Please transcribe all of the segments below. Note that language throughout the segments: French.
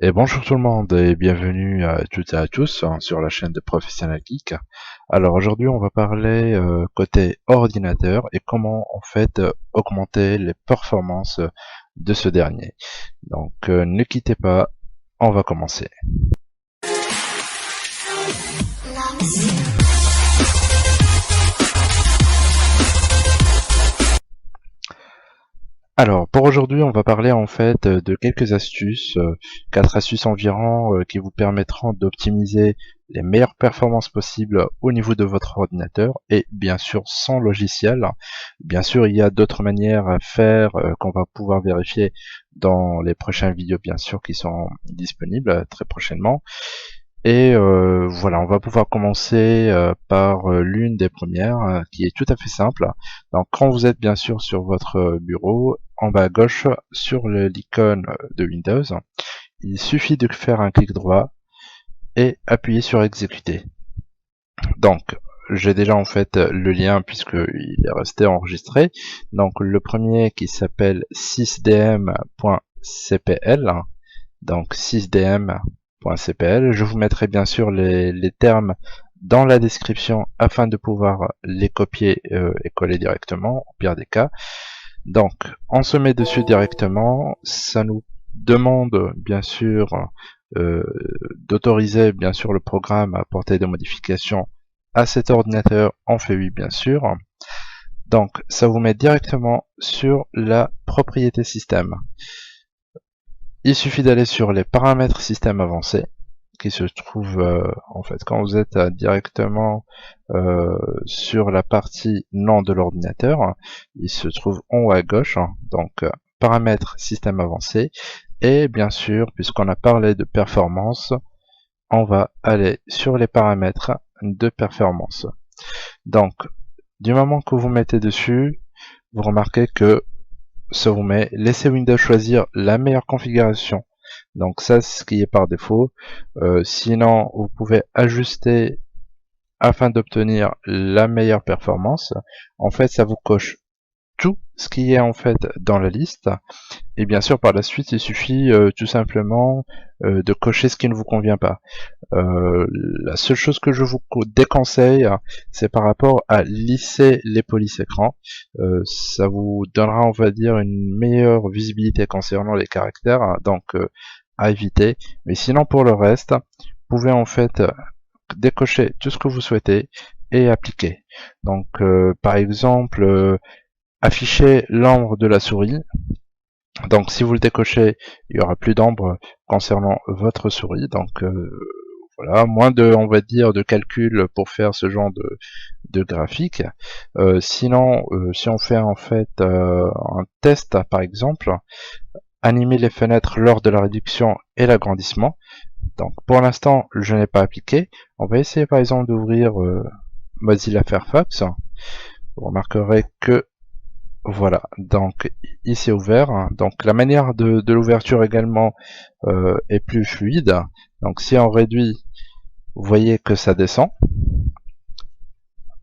Et bonjour tout le monde et bienvenue à toutes et à tous sur la chaîne de Professionnel Geek. Alors aujourd'hui on va parler côté ordinateur et comment en fait augmenter les performances de ce dernier. Donc ne quittez pas, on va commencer. Alors pour aujourd'hui on va parler en fait de quelques astuces, 4 astuces environ qui vous permettront d'optimiser les meilleures performances possibles au niveau de votre ordinateur et bien sûr sans logiciel. Bien sûr il y a d'autres manières à faire qu'on va pouvoir vérifier dans les prochaines vidéos bien sûr qui sont disponibles très prochainement. Et voilà, on va pouvoir commencer par l'une des premières qui est tout à fait simple. Donc quand vous êtes bien sûr sur votre bureau, en bas à gauche sur l'icône de Windows, il suffit de faire un clic droit et appuyer sur exécuter. Donc j'ai déjà en fait le lien puisqu'il est resté enregistré. Donc le premier qui s'appelle sysdm.cpl, donc sysdm.cpl. Je vous mettrai bien sûr les termes dans la description afin de pouvoir les copier et coller directement au pire des cas. Donc on se met dessus directement, ça nous demande bien sûr d'autoriser bien sûr le programme à apporter des modifications à cet ordinateur. On fait oui bien sûr. Donc ça vous met directement sur la propriété système. Il suffit d'aller sur les paramètres système avancé qui se trouve en fait quand vous êtes directement sur la partie nom de l'ordinateur, il se trouve en haut à gauche, donc paramètres système avancé, et bien sûr puisqu'on a parlé de performance, on va aller sur les paramètres de performance. Donc du moment que vous mettez dessus, vous remarquez que ça vous met laissez Windows choisir la meilleure configuration. Donc ça c'est ce qui est par défaut. Sinon vous pouvez ajuster afin d'obtenir la meilleure performance. En fait ça vous coche tout ce qui est en fait dans la liste, et bien sûr par la suite il suffit tout simplement de cocher ce qui ne vous convient pas. La seule chose que je vous déconseille, c'est par rapport à lisser les polices écran. Ça vous donnera, on va dire, une meilleure visibilité concernant les caractères, donc à éviter. Mais sinon pour le reste, vous pouvez en fait décocher tout ce que vous souhaitez et appliquer. Donc par exemple, afficher l'ombre de la souris. Donc si vous le décochez, il n'y aura plus d'ombre concernant votre souris. Donc voilà, moins de, on va dire, de calcul pour faire ce genre de graphique. Sinon, si on fait en fait un test, par exemple, animer les fenêtres lors de la réduction et l'agrandissement. Donc pour l'instant, je n'ai pas appliqué. On va essayer par exemple d'ouvrir Mozilla Firefox. Vous remarquerez que voilà, donc il s'est ouvert. Donc la manière de l'ouverture également est plus fluide. Donc si on réduit, vous voyez que ça descend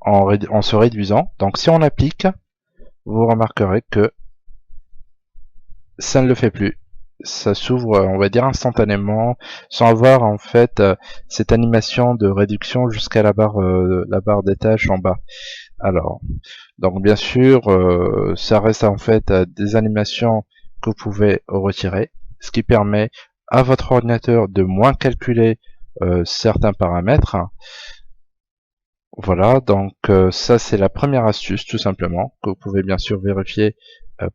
en se réduisant. Donc si on applique, vous remarquerez que ça ne le fait plus. Ça s'ouvre, on va dire, instantanément, sans avoir en fait cette animation de réduction jusqu'à la barre des tâches en bas. Alors, donc bien sûr, ça reste en fait des animations que vous pouvez retirer, ce qui permet à votre ordinateur de moins calculer certains paramètres. Voilà, donc ça c'est la première astuce tout simplement, que vous pouvez bien sûr vérifier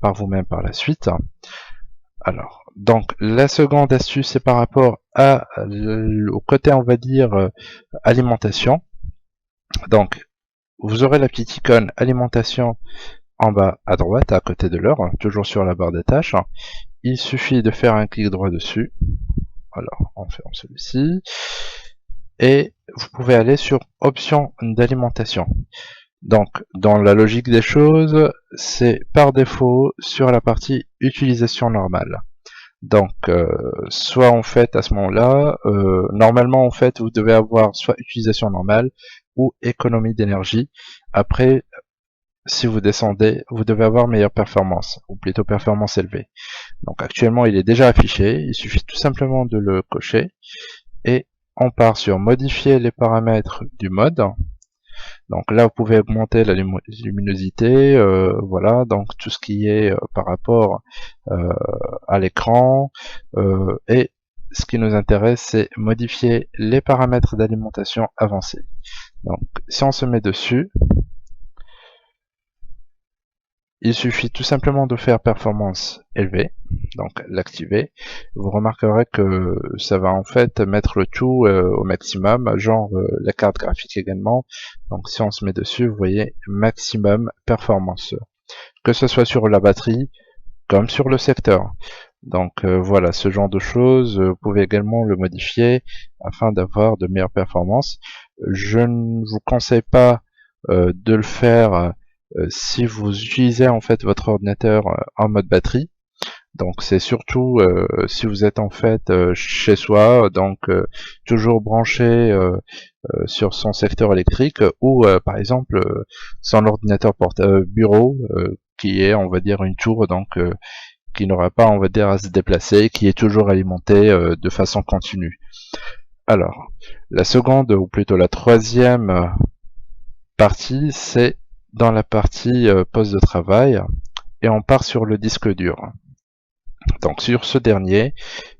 par vous-même par la suite. Alors, donc la seconde astuce c'est par rapport au côté on va dire alimentation. Donc vous aurez la petite icône alimentation en bas à droite à côté de l'heure, toujours sur la barre des tâches. Il suffit de faire un clic droit dessus. Alors on ferme celui-ci et vous pouvez aller sur options d'alimentation. Donc dans la logique des choses, c'est par défaut sur la partie utilisation normale. Donc soit en fait à ce moment-là, normalement en fait vous devez avoir soit utilisation normale ou économie d'énergie. Après si vous descendez, vous devez avoir meilleure performance, ou plutôt performance élevée. Donc actuellement il est déjà affiché, il suffit tout simplement de le cocher, et on part sur modifier les paramètres du mode. Donc là vous pouvez augmenter la luminosité, voilà, donc tout ce qui est par rapport à l'écran, et ce qui nous intéresse c'est modifier les paramètres d'alimentation avancés. Donc si on se met dessus, il suffit tout simplement de faire performance élevée, donc l'activer. Vous remarquerez que ça va en fait mettre le tout au maximum, genre la carte graphique également. Donc si on se met dessus, vous voyez maximum performance, que ce soit sur la batterie comme sur le secteur. Donc voilà, ce genre de choses, vous pouvez également le modifier afin d'avoir de meilleures performances. Je ne vous conseille pas de le faire si vous utilisez en fait votre ordinateur en mode batterie. Donc c'est surtout si vous êtes en fait chez soi, donc toujours branché sur son secteur électrique, ou par exemple son ordinateur bureau qui est, on va dire, une tour, donc qui n'aura pas, on va dire, à se déplacer, qui est toujours alimenté de façon continue. Alors la seconde, ou plutôt la troisième partie, c'est dans la partie poste de travail, et on part sur le disque dur. Donc sur ce dernier,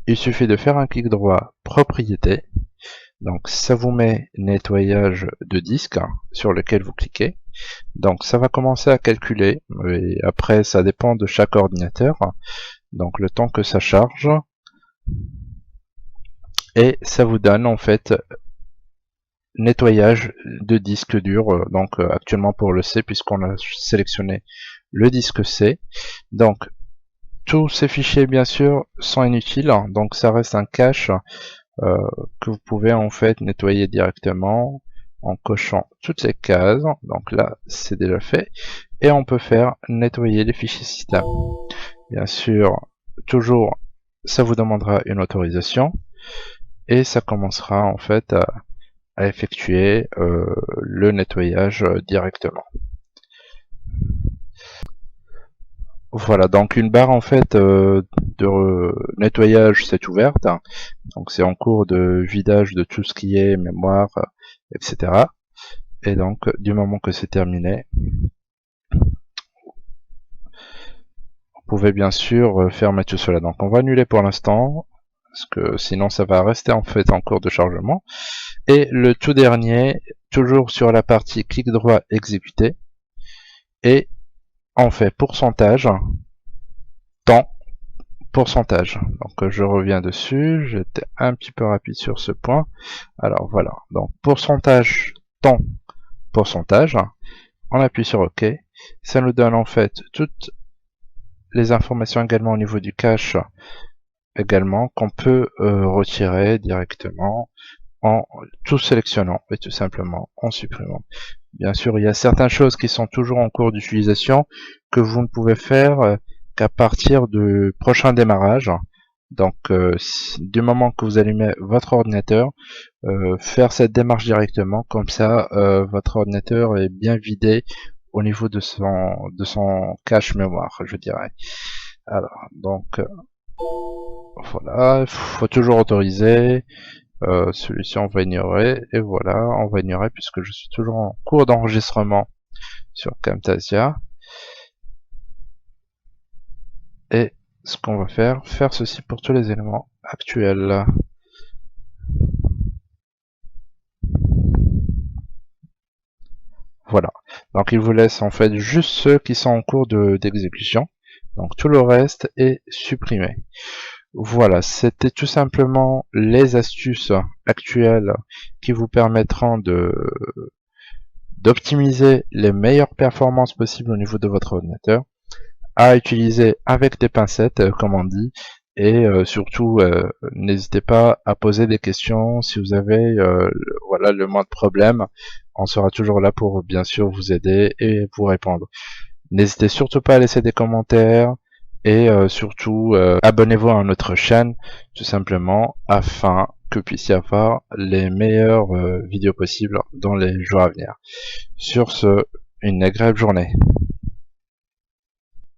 il suffit de faire un clic droit propriété. Donc ça vous met nettoyage de disque sur lequel vous cliquez. Donc ça va commencer à calculer, et après ça dépend de chaque ordinateur. Donc le temps que ça charge, et ça vous donne en fait nettoyage de disque dur, donc actuellement pour le C, puisqu'on a sélectionné le disque C. Donc tous ces fichiers bien sûr sont inutiles, donc ça reste un cache que vous pouvez en fait nettoyer directement en cochant toutes ces cases. Donc là c'est déjà fait, et on peut faire nettoyer les fichiers système. Bien sûr, toujours ça vous demandera une autorisation, et ça commencera en fait à effectuer le nettoyage directement. Voilà, donc une barre en fait de nettoyage s'est ouverte, donc c'est en cours de vidage de tout ce qui est mémoire, etc. Et donc du moment que c'est terminé, vous pouvez bien sûr fermer tout cela. Donc on va annuler pour l'instant, parce que sinon ça va rester en fait en cours de chargement. Et le tout dernier, toujours sur la partie clic droit exécuter, et on fait pourcentage, temps, pourcentage. Donc je reviens dessus, j'étais un petit peu rapide sur ce point. Alors voilà, donc pourcentage, temps, pourcentage, on appuie sur OK, ça nous donne en fait toutes les informations également au niveau du cache, également qu'on peut retirer directement en tout sélectionnant et tout simplement en supprimant. Bien sûr, il y a certaines choses qui sont toujours en cours d'utilisation que vous ne pouvez faire qu'à partir du prochain démarrage. Donc du moment que vous allumez votre ordinateur, faire cette démarche directement, comme ça votre ordinateur est bien vidé au niveau de son cache mémoire, je dirais. Alors donc voilà, il faut toujours autoriser. Celui-ci on va ignorer, et voilà, on va ignorer puisque je suis toujours en cours d'enregistrement sur Camtasia. Et ce qu'on va faire ceci pour tous les éléments actuels. Voilà, donc il vous laisse en fait juste ceux qui sont en cours d'exécution, donc tout le reste est supprimé. Voilà, c'était tout simplement les astuces actuelles qui vous permettront d'optimiser les meilleures performances possibles au niveau de votre ordinateur, à utiliser avec des pincettes, comme on dit, et surtout n'hésitez pas à poser des questions si vous avez voilà, le moindre problème. On sera toujours là pour bien sûr vous aider et vous répondre. N'hésitez surtout pas à laisser des commentaires, et surtout abonnez-vous à notre chaîne tout simplement afin que vous puissiez avoir les meilleures vidéos possibles dans les jours à venir. Sur ce, une agréable journée.